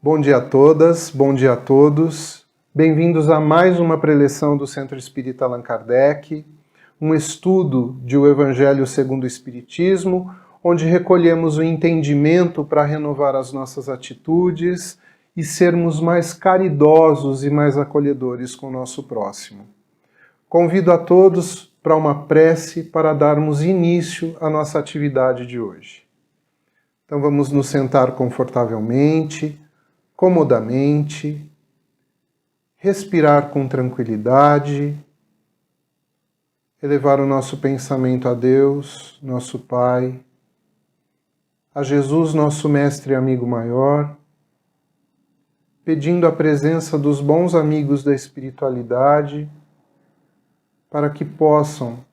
Bom dia a todas, bom dia a todos. Bem-vindos a mais uma preleção do Centro Espírita Allan Kardec, um estudo de O Evangelho segundo o Espiritismo, onde recolhemos o entendimento para renovar as nossas atitudes e sermos mais caridosos e mais acolhedores com o nosso próximo. Convido a todos para uma prece para darmos início à nossa atividade de hoje. Então vamos nos sentar confortavelmente, comodamente, respirar com tranquilidade, elevar o nosso pensamento a Deus, nosso Pai, a Jesus, nosso Mestre e amigo maior, pedindo a presença dos bons amigos da espiritualidade para que possam,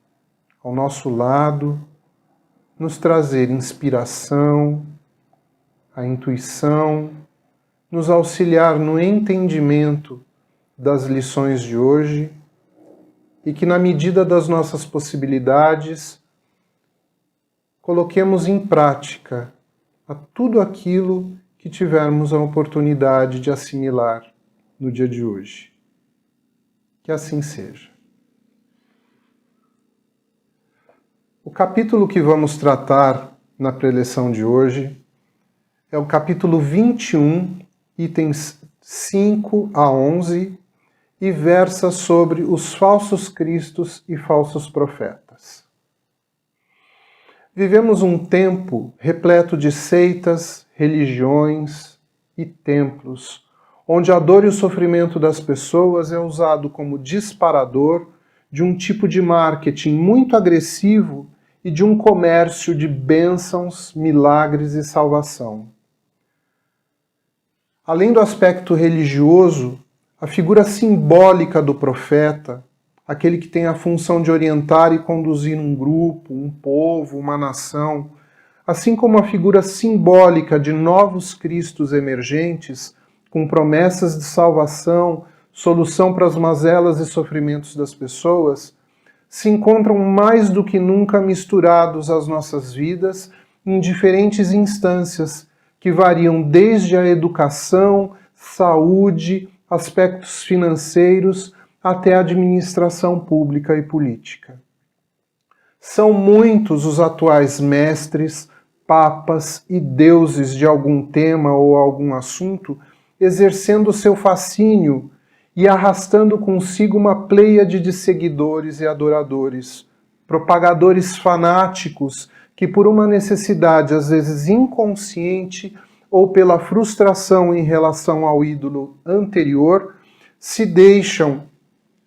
ao nosso lado, nos trazer inspiração, a intuição, nos auxiliar no entendimento das lições de hoje e que, na medida das nossas possibilidades, coloquemos em prática a tudo aquilo que tivermos a oportunidade de assimilar no dia de hoje. Que assim seja. O capítulo que vamos tratar na preleção de hoje é o capítulo 21, itens 5 a 11, e versa sobre os falsos cristos e falsos profetas. Vivemos um tempo repleto de seitas, religiões e templos, onde a dor e o sofrimento das pessoas é usado como disparador de um tipo de marketing muito agressivo e de um comércio de bênçãos, milagres e salvação. Além do aspecto religioso, a figura simbólica do profeta, aquele que tem a função de orientar e conduzir um grupo, um povo, uma nação, assim como a figura simbólica de novos cristos emergentes, com promessas de salvação, solução para as mazelas e sofrimentos das pessoas, se encontram mais do que nunca misturados às nossas vidas em diferentes instâncias que variam desde a educação, saúde, aspectos financeiros até a administração pública e política. São muitos os atuais mestres, papas e deuses de algum tema ou algum assunto exercendo seu fascínio e arrastando consigo uma pleiade de seguidores e adoradores, propagadores fanáticos que, por uma necessidade às vezes inconsciente ou pela frustração em relação ao ídolo anterior, se deixam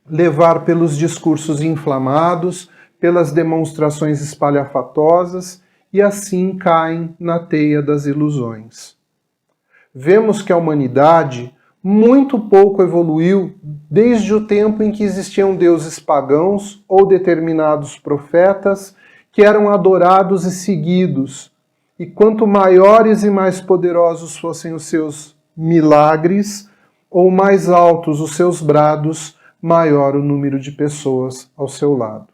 levar pelos discursos inflamados, pelas demonstrações espalhafatosas e assim caem na teia das ilusões. Vemos que a humanidade muito pouco evoluiu desde o tempo em que existiam deuses pagãos ou determinados profetas que eram adorados e seguidos, e quanto maiores e mais poderosos fossem os seus milagres, ou mais altos os seus brados, maior o número de pessoas ao seu lado.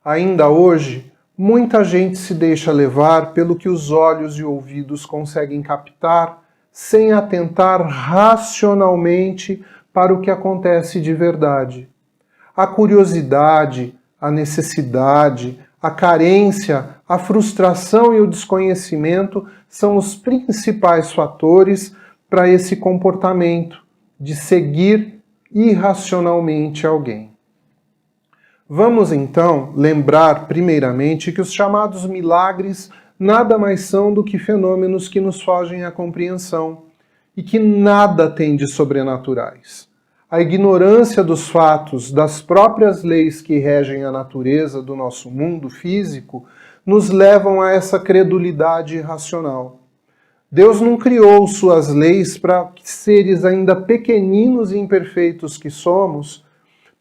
Ainda hoje, muita gente se deixa levar pelo que os olhos e ouvidos conseguem captar, sem atentar racionalmente para o que acontece de verdade. A curiosidade, a necessidade, a carência, a frustração e o desconhecimento são os principais fatores para esse comportamento de seguir irracionalmente alguém. Vamos então lembrar primeiramente que os chamados milagres nada mais são do que fenômenos que nos fogem à compreensão e que nada têm de sobrenaturais. A ignorância dos fatos, das próprias leis que regem a natureza do nosso mundo físico, nos levam a essa credulidade irracional. Deus não criou suas leis para que seres ainda pequeninos e imperfeitos que somos,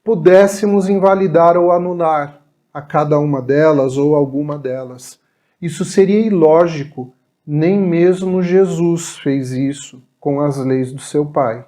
pudéssemos invalidar ou anular a cada uma delas ou alguma delas. Isso seria ilógico, nem mesmo Jesus fez isso com as leis do seu Pai.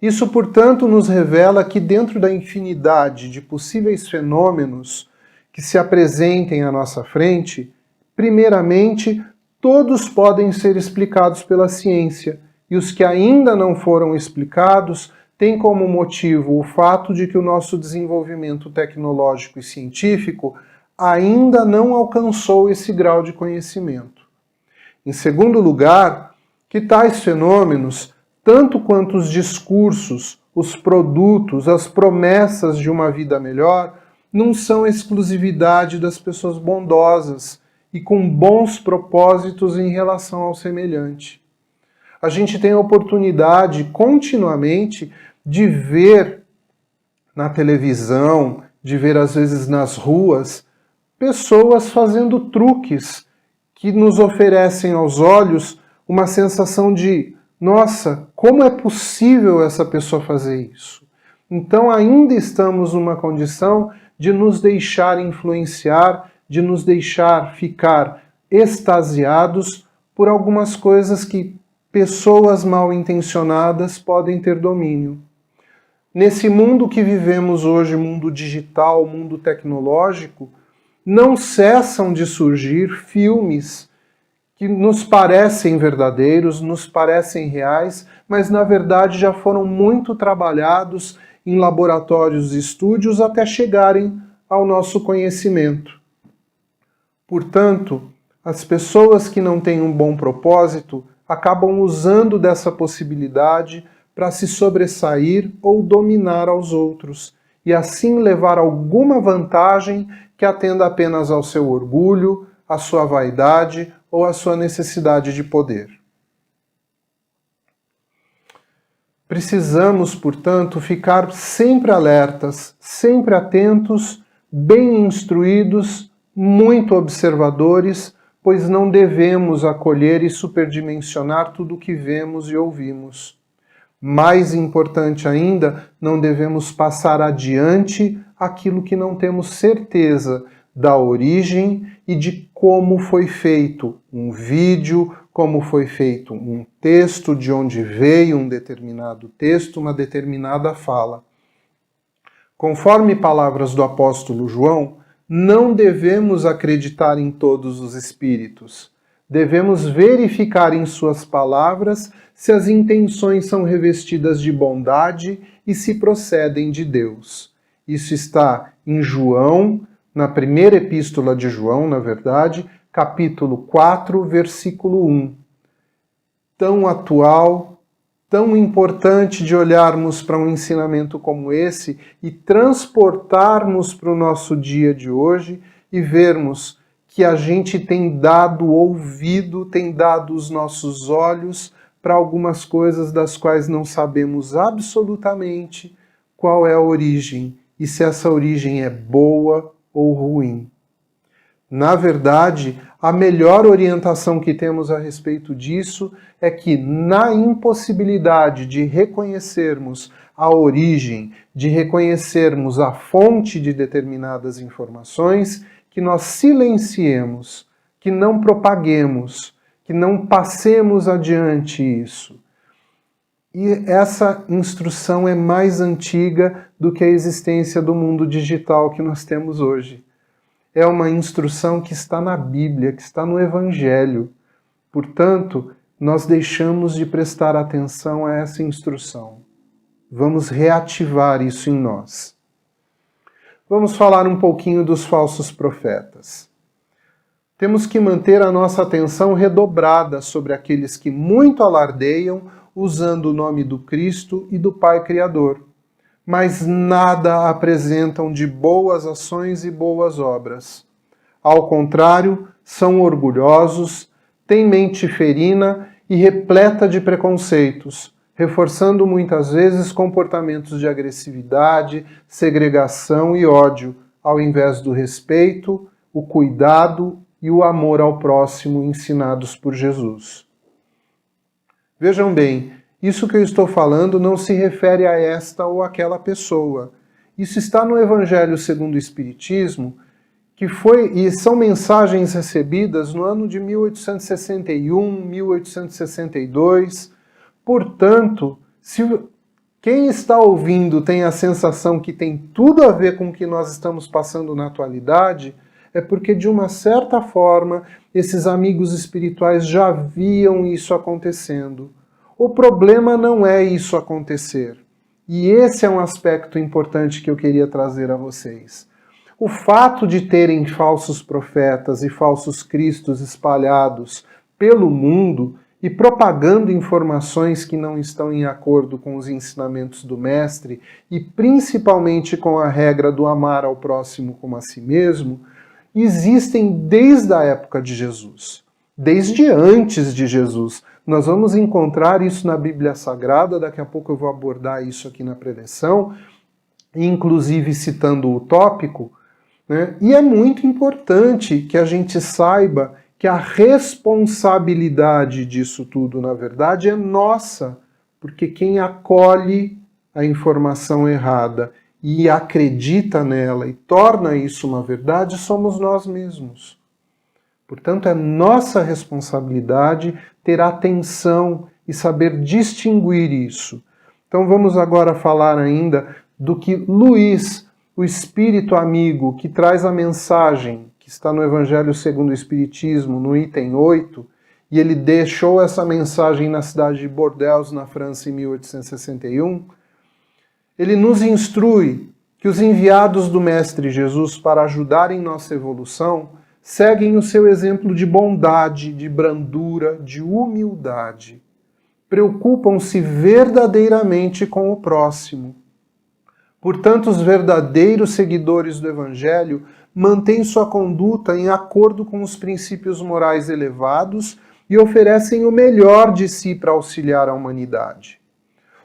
Isso, portanto, nos revela que dentro da infinidade de possíveis fenômenos que se apresentem à nossa frente, primeiramente, todos podem ser explicados pela ciência, e os que ainda não foram explicados têm como motivo o fato de que o nosso desenvolvimento tecnológico e científico ainda não alcançou esse grau de conhecimento. Em segundo lugar, que tais fenômenos, tanto quanto os discursos, os produtos, as promessas de uma vida melhor, não são exclusividade das pessoas bondosas e com bons propósitos em relação ao semelhante. A gente tem a oportunidade continuamente de ver na televisão, de ver às vezes nas ruas, pessoas fazendo truques que nos oferecem aos olhos uma sensação de nossa, como é possível essa pessoa fazer isso? Então ainda estamos numa condição de nos deixar influenciar, de nos deixar ficar extasiados por algumas coisas que pessoas mal intencionadas podem ter domínio. Nesse mundo que vivemos hoje, mundo digital, mundo tecnológico, não cessam de surgir filmes que nos parecem verdadeiros, nos parecem reais, mas na verdade já foram muito trabalhados em laboratórios e estúdios até chegarem ao nosso conhecimento. Portanto, as pessoas que não têm um bom propósito acabam usando dessa possibilidade para se sobressair ou dominar aos outros, e assim levar alguma vantagem que atenda apenas ao seu orgulho, à sua vaidade ou à sua necessidade de poder. Precisamos, portanto, ficar sempre alertas, sempre atentos, bem instruídos, muito observadores, pois não devemos acolher e superdimensionar tudo o que vemos e ouvimos. Mais importante ainda, não devemos passar adiante aquilo que não temos certeza da origem e de como foi feito um vídeo, como foi feito um texto, de onde veio um determinado texto, uma determinada fala. Conforme palavras do apóstolo João, não devemos acreditar em todos os espíritos. Devemos verificar em suas palavras se as intenções são revestidas de bondade e se procedem de Deus. Isso está em João, na primeira epístola de João, na verdade, capítulo 4, versículo 1. Tão atual, tão importante de olharmos para um ensinamento como esse e transportarmos para o nosso dia de hoje e vermos que a gente tem dado ouvido, tem dado os nossos olhos para algumas coisas das quais não sabemos absolutamente qual é a origem e se essa origem é boa ou ruim. Na verdade, a melhor orientação que temos a respeito disso é que, na impossibilidade de reconhecermos a origem, de reconhecermos a fonte de determinadas informações, que nós silenciemos, que não propaguemos, que não passemos adiante isso. E essa instrução é mais antiga do que a existência do mundo digital que nós temos hoje. É uma instrução que está na Bíblia, que está no Evangelho. Portanto, nós deixamos de prestar atenção a essa instrução. Vamos reativar isso em nós. Vamos falar um pouquinho dos falsos profetas. Temos que manter a nossa atenção redobrada sobre aqueles que muito alardeiam usando o nome do Cristo e do Pai Criador, mas nada apresentam de boas ações e boas obras. Ao contrário, são orgulhosos, têm mente ferina e repleta de preconceitos, reforçando muitas vezes comportamentos de agressividade, segregação e ódio, ao invés do respeito, o cuidado e o amor ao próximo ensinados por Jesus. Vejam bem, isso que eu estou falando não se refere a esta ou aquela pessoa. Isso está no Evangelho segundo o Espiritismo, e são mensagens recebidas no ano de 1861, 1862. Portanto, se quem está ouvindo tem a sensação que tem tudo a ver com o que nós estamos passando na atualidade, é porque, de uma certa forma, esses amigos espirituais já viam isso acontecendo. O problema não é isso acontecer. E esse é um aspecto importante que eu queria trazer a vocês. O fato de terem falsos profetas e falsos cristos espalhados pelo mundo e propagando informações que não estão em acordo com os ensinamentos do Mestre e principalmente com a regra do amar ao próximo como a si mesmo, existem desde a época de Jesus, desde antes de Jesus. Nós vamos encontrar isso na Bíblia Sagrada, daqui a pouco eu vou abordar isso aqui na preleção, inclusive citando o tópico, né? E é muito importante que a gente saiba que a responsabilidade disso tudo, na verdade, é nossa, porque quem acolhe a informação errada e acredita nela e torna isso uma verdade somos nós mesmos. Portanto, é nossa responsabilidade ter atenção e saber distinguir isso. Então vamos agora falar ainda do que Luís, o Espírito amigo, que traz a mensagem que está no Evangelho segundo o Espiritismo, no item 8, e ele deixou essa mensagem na cidade de Bordeaux, na França, em 1861, ele nos instrui que os enviados do Mestre Jesus para ajudarem nossa evolução seguem o seu exemplo de bondade, de brandura, de humildade. Preocupam-se verdadeiramente com o próximo. Portanto, os verdadeiros seguidores do Evangelho mantêm sua conduta em acordo com os princípios morais elevados e oferecem o melhor de si para auxiliar a humanidade.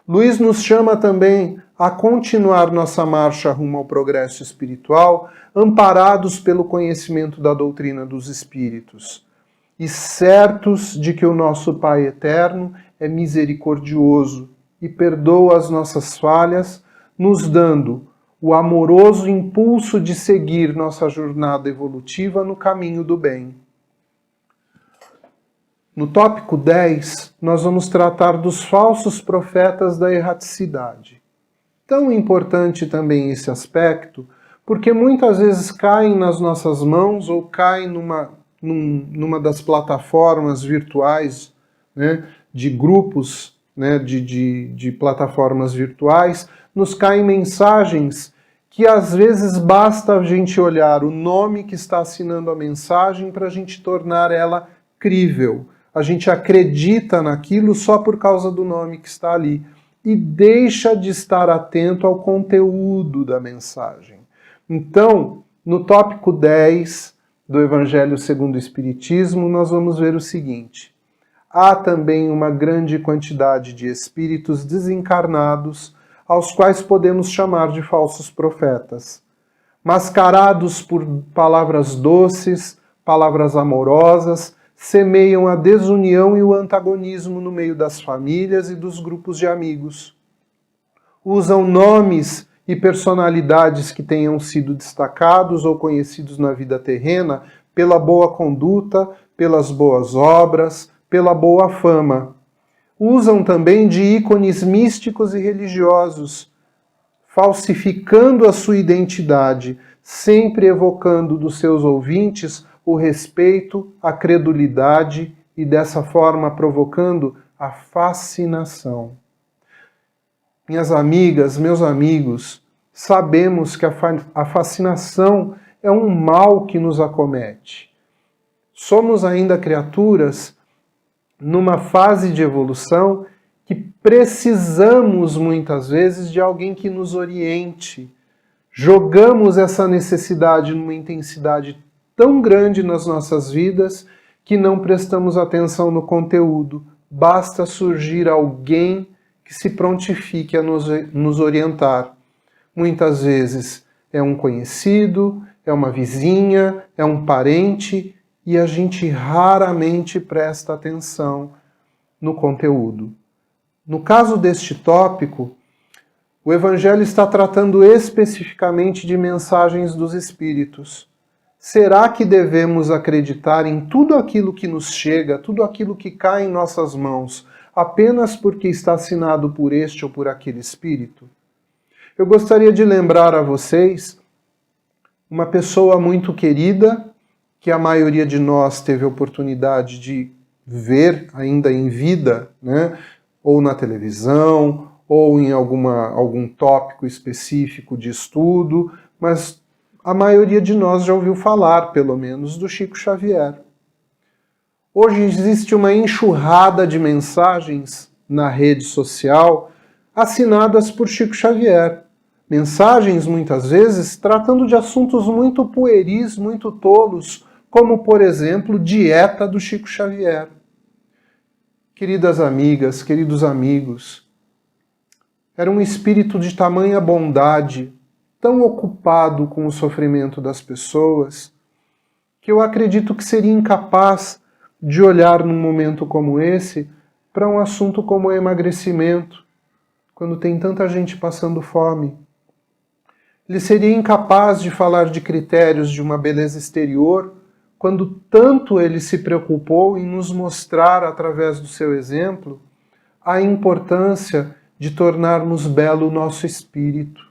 Luís nos chama também a continuar nossa marcha rumo ao progresso espiritual, amparados pelo conhecimento da doutrina dos Espíritos, e certos de que o nosso Pai Eterno é misericordioso e perdoa as nossas falhas, nos dando o amoroso impulso de seguir nossa jornada evolutiva no caminho do bem. No tópico 10, nós vamos tratar dos falsos profetas da erraticidade. Tão importante também esse aspecto, porque muitas vezes caem nas nossas mãos ou caem numa das plataformas virtuais, né, de grupos, né, de plataformas virtuais, nos caem mensagens que às vezes basta a gente olhar o nome que está assinando a mensagem para a gente tornar ela crível. A gente acredita naquilo só por causa do nome que está ali e deixa de estar atento ao conteúdo da mensagem. Então, no tópico 10 do Evangelho segundo o Espiritismo, nós vamos ver o seguinte: há também uma grande quantidade de espíritos desencarnados aos quais podemos chamar de falsos profetas, mascarados por palavras doces, palavras amorosas, semeiam a desunião e o antagonismo no meio das famílias e dos grupos de amigos. Usam nomes e personalidades que tenham sido destacados ou conhecidos na vida terrena pela boa conduta, pelas boas obras, pela boa fama. Usam também de ícones místicos e religiosos, falsificando a sua identidade, sempre evocando dos seus ouvintes o respeito, a credulidade e dessa forma provocando a fascinação. Minhas amigas, meus amigos, sabemos que a fascinação é um mal que nos acomete. Somos ainda criaturas numa fase de evolução que precisamos muitas vezes de alguém que nos oriente. Jogamos essa necessidade numa intensidade tão grande nas nossas vidas que não prestamos atenção no conteúdo. Basta surgir alguém que se prontifique a nos orientar. Muitas vezes é um conhecido, é uma vizinha, é um parente, e a gente raramente presta atenção no conteúdo. No caso deste tópico, o Evangelho está tratando especificamente de mensagens dos Espíritos. Será que devemos acreditar em tudo aquilo que nos chega, tudo aquilo que cai em nossas mãos, apenas porque está assinado por este ou por aquele Espírito? Eu gostaria de lembrar a vocês uma pessoa muito querida, que a maioria de nós teve a oportunidade de ver ainda em vida, né? Ou na televisão, ou em algum tópico específico de estudo, mas a maioria de nós já ouviu falar, pelo menos, do Chico Xavier. Hoje existe uma enxurrada de mensagens na rede social assinadas por Chico Xavier. Mensagens, muitas vezes, tratando de assuntos muito pueris, muito tolos, como, por exemplo, dieta do Chico Xavier. Queridas amigas, queridos amigos, era um espírito de tamanha bondade, tão ocupado com o sofrimento das pessoas, que eu acredito que seria incapaz de olhar num momento como esse para um assunto como o emagrecimento, quando tem tanta gente passando fome. Ele seria incapaz de falar de critérios de uma beleza exterior, quando tanto ele se preocupou em nos mostrar, através do seu exemplo, a importância de tornarmos belo o nosso espírito.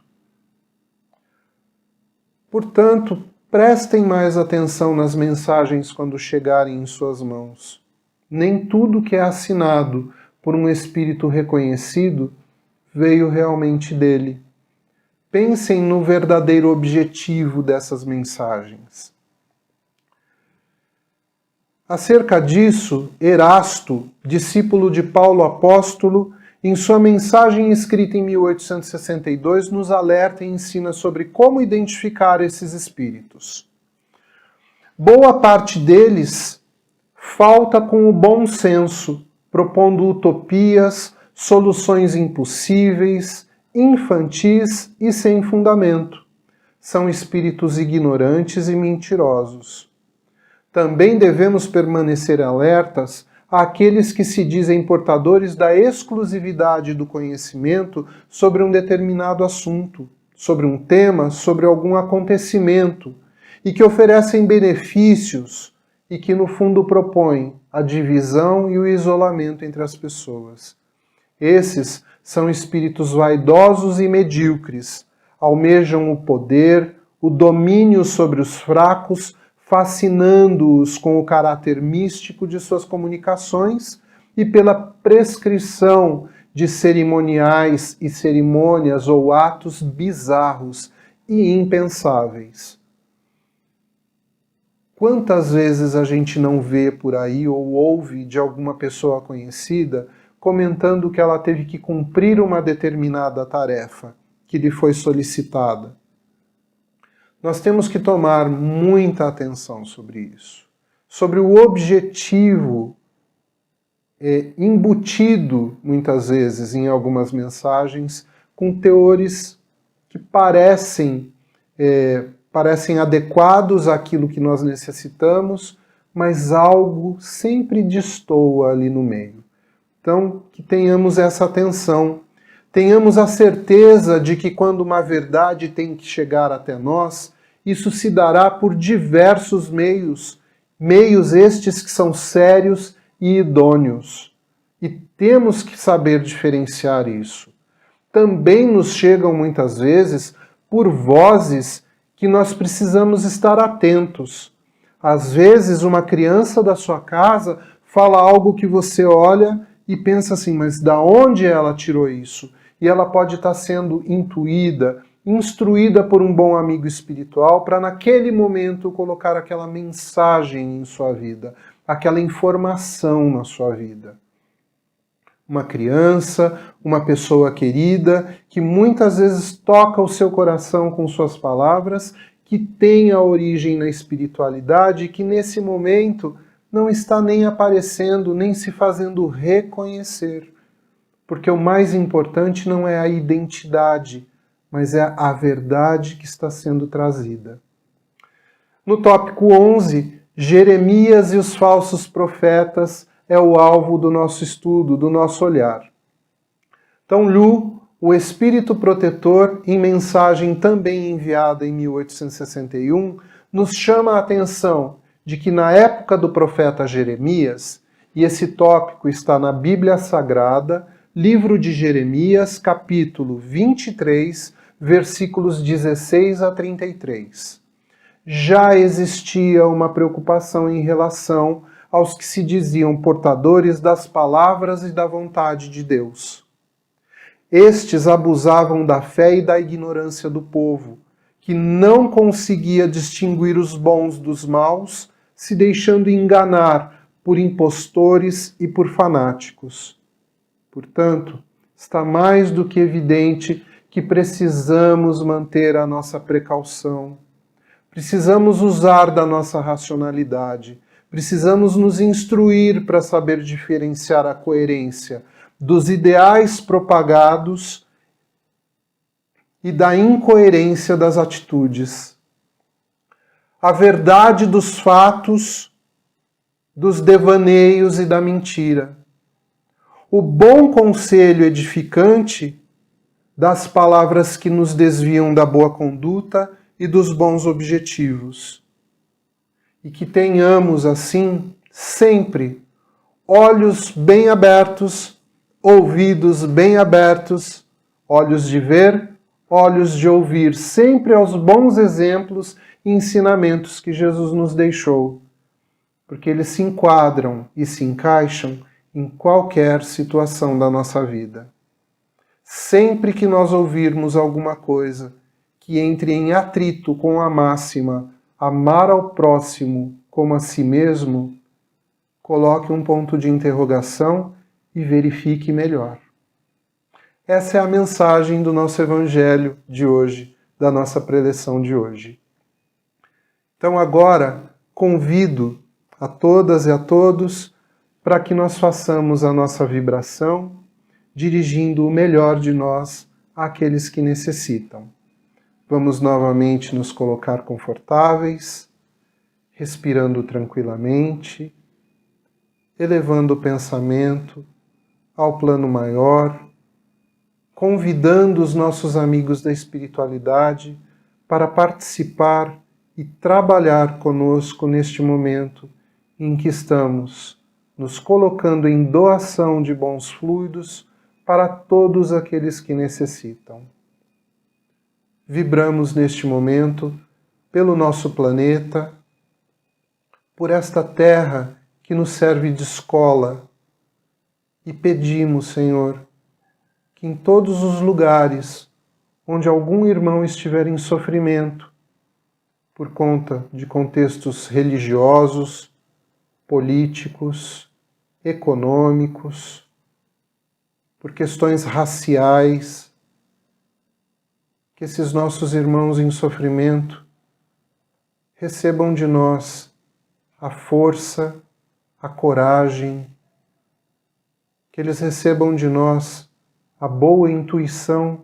Portanto, prestem mais atenção nas mensagens quando chegarem em suas mãos. Nem tudo que é assinado por um espírito reconhecido veio realmente dele. Pensem no verdadeiro objetivo dessas mensagens. Acerca disso, Erasto, discípulo de Paulo apóstolo, em sua mensagem escrita em 1862, nos alerta e ensina sobre como identificar esses espíritos. Boa parte deles falta com o bom senso, propondo utopias, soluções impossíveis, infantis e sem fundamento. São espíritos ignorantes e mentirosos. Também devemos permanecer alertas àqueles que se dizem portadores da exclusividade do conhecimento sobre um determinado assunto, sobre um tema, sobre algum acontecimento, e que oferecem benefícios e que no fundo propõem a divisão e o isolamento entre as pessoas. Esses são espíritos vaidosos e medíocres, almejam o poder, o domínio sobre os fracos, fascinando-os com o caráter místico de suas comunicações e pela prescrição de cerimoniais e cerimônias ou atos bizarros e impensáveis. Quantas vezes a gente não vê por aí ou ouve de alguma pessoa conhecida comentando que ela teve que cumprir uma determinada tarefa que lhe foi solicitada? Nós temos que tomar muita atenção sobre isso, sobre o objetivo embutido, muitas vezes, em algumas mensagens, com teores que parecem adequados àquilo que nós necessitamos, mas algo sempre destoa ali no meio. Então, que tenhamos essa atenção. Tenhamos a certeza de que quando uma verdade tem que chegar até nós, isso se dará por diversos meios estes que são sérios e idôneos. E temos que saber diferenciar isso. Também nos chegam muitas vezes por vozes que nós precisamos estar atentos. Às vezes uma criança da sua casa fala algo que você olha e pensa assim, mas da onde ela tirou isso? E ela pode estar sendo intuída, instruída por um bom amigo espiritual para naquele momento colocar aquela mensagem em sua vida, aquela informação na sua vida. Uma criança, uma pessoa querida, que muitas vezes toca o seu coração com suas palavras, que tem a origem na espiritualidade e que nesse momento não está nem aparecendo, nem se fazendo reconhecer. Porque o mais importante não é a identidade, mas é a verdade que está sendo trazida. No tópico 11, Jeremias e os falsos profetas é o alvo do nosso estudo, do nosso olhar. Então, Lu, o espírito protetor, em mensagem também enviada em 1861, nos chama a atenção de que na época do profeta Jeremias, e esse tópico está na Bíblia Sagrada, livro de Jeremias, capítulo 23, versículos 16 a 33. já existia uma preocupação em relação aos que se diziam portadores das palavras e da vontade de Deus. Estes abusavam da fé e da ignorância do povo, que não conseguia distinguir os bons dos maus, se deixando enganar por impostores e por fanáticos. Portanto, está mais do que evidente que precisamos manter a nossa precaução. Precisamos usar da nossa racionalidade. Precisamos nos instruir para saber diferenciar a coerência dos ideais propagados e da incoerência das atitudes. A verdade dos fatos, dos devaneios e da mentira. O bom conselho edificante das palavras que nos desviam da boa conduta e dos bons objetivos. E que tenhamos, assim, sempre olhos bem abertos, ouvidos bem abertos, olhos de ver, olhos de ouvir, sempre aos bons exemplos e ensinamentos que Jesus nos deixou, porque eles se enquadram e se encaixam em qualquer situação da nossa vida. Sempre que nós ouvirmos alguma coisa que entre em atrito com a máxima amar ao próximo como a si mesmo, coloque um ponto de interrogação e verifique melhor. Essa é a mensagem do nosso Evangelho de hoje, da nossa preleção de hoje. Então agora convido a todas e a todos para que nós façamos a nossa vibração, dirigindo o melhor de nós àqueles que necessitam. Vamos novamente nos colocar confortáveis, respirando tranquilamente, elevando o pensamento ao plano maior, convidando os nossos amigos da espiritualidade para participar e trabalhar conosco neste momento em que estamos nos colocando em doação de bons fluidos para todos aqueles que necessitam. Vibramos neste momento pelo nosso planeta, por esta terra que nos serve de escola, e pedimos, Senhor, que em todos os lugares onde algum irmão estiver em sofrimento, por conta de contextos religiosos, políticos, econômicos, por questões raciais, que esses nossos irmãos em sofrimento recebam de nós a força, a coragem, que eles recebam de nós a boa intuição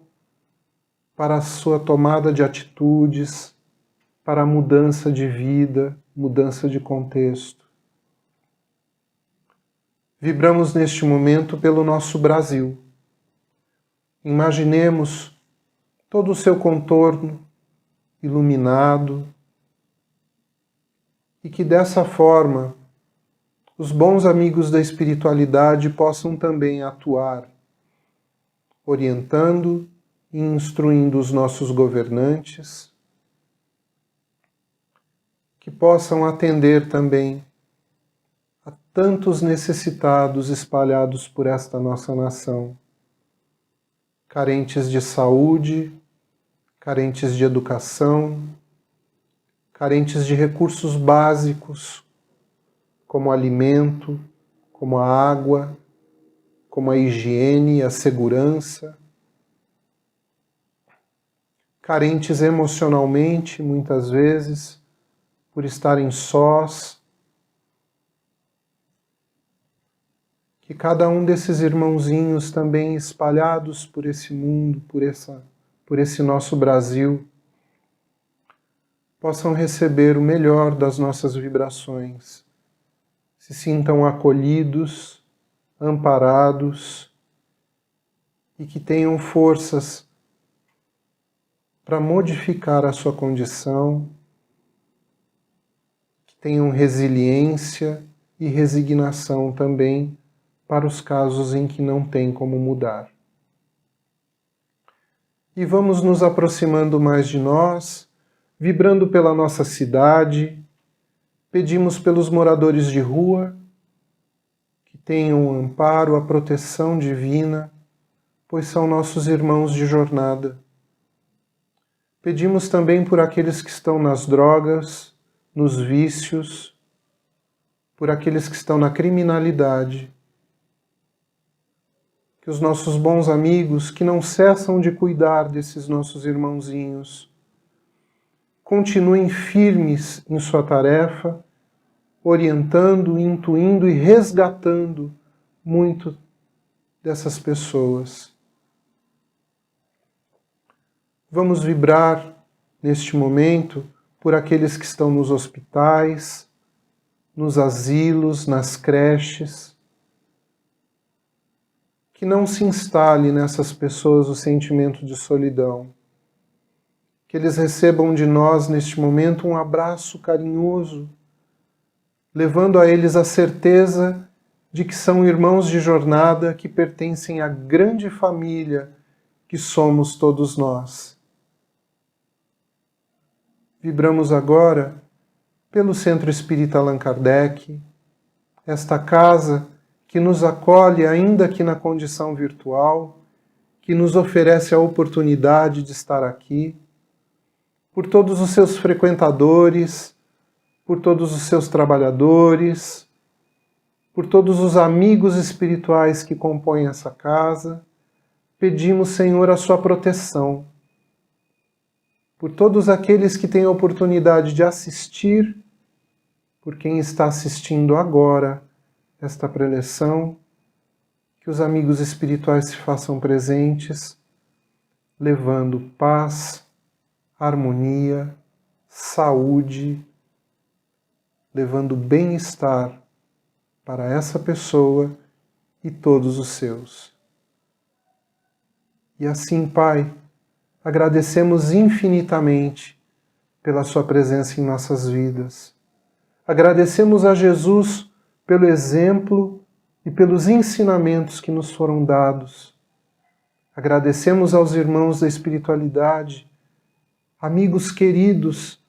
para a sua tomada de atitudes, para a mudança de vida, mudança de contexto. Vibramos neste momento pelo nosso Brasil. Imaginemos todo o seu contorno iluminado e que dessa forma os bons amigos da espiritualidade possam também atuar, orientando e instruindo os nossos governantes, que possam atender também a tantos necessitados espalhados por esta nossa nação, carentes de saúde, carentes de educação, carentes de recursos básicos, como alimento, como a água, como a higiene, a segurança, carentes emocionalmente, muitas vezes, por estarem sós. Que cada um desses irmãozinhos também espalhados por esse mundo, por esse nosso Brasil, possam receber o melhor das nossas vibrações, se sintam acolhidos, amparados e que tenham forças para modificar a sua condição, que tenham resiliência e resignação também para os casos em que não tem como mudar. E vamos nos aproximando mais de nós, vibrando pela nossa cidade, pedimos pelos moradores de rua, que tenham o amparo, a proteção divina, pois são nossos irmãos de jornada. Pedimos também por aqueles que estão nas drogas, nos vícios, por aqueles que estão na criminalidade. Que os nossos bons amigos, que não cessam de cuidar desses nossos irmãozinhos, continuem firmes em sua tarefa, orientando, intuindo e resgatando muito dessas pessoas. Vamos vibrar neste momento por aqueles que estão nos hospitais, nos asilos, nas creches. Que não se instale nessas pessoas o sentimento de solidão. Que eles recebam de nós neste momento um abraço carinhoso, levando a eles a certeza de que são irmãos de jornada que pertencem à grande família que somos todos nós. Vibramos agora pelo Centro Espírita Allan Kardec, esta casa que nos acolhe ainda que na condição virtual, que nos oferece a oportunidade de estar aqui, por todos os seus frequentadores, por todos os seus trabalhadores, por todos os amigos espirituais que compõem essa casa, pedimos, Senhor, a sua proteção. Por todos aqueles que têm a oportunidade de assistir, por quem está assistindo agora esta preleção, que os amigos espirituais se façam presentes, levando paz, harmonia, saúde, levando bem-estar para essa pessoa e todos os seus. E assim, Pai, agradecemos infinitamente pela sua presença em nossas vidas. Agradecemos a Jesus pelo exemplo e pelos ensinamentos que nos foram dados. Agradecemos aos irmãos da espiritualidade, amigos queridos,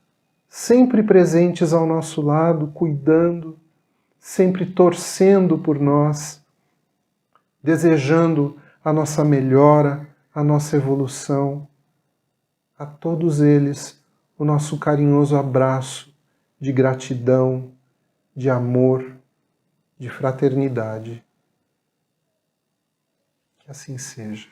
sempre presentes ao nosso lado, cuidando, sempre torcendo por nós, desejando a nossa melhora, a nossa evolução. A todos eles, o nosso carinhoso abraço de gratidão, de amor, de fraternidade. Que assim seja.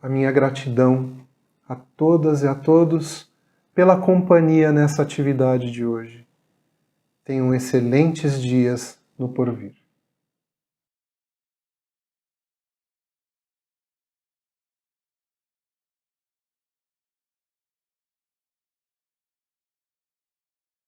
A minha gratidão a todas e a todos pela companhia nessa atividade de hoje. Tenham excelentes dias no porvir.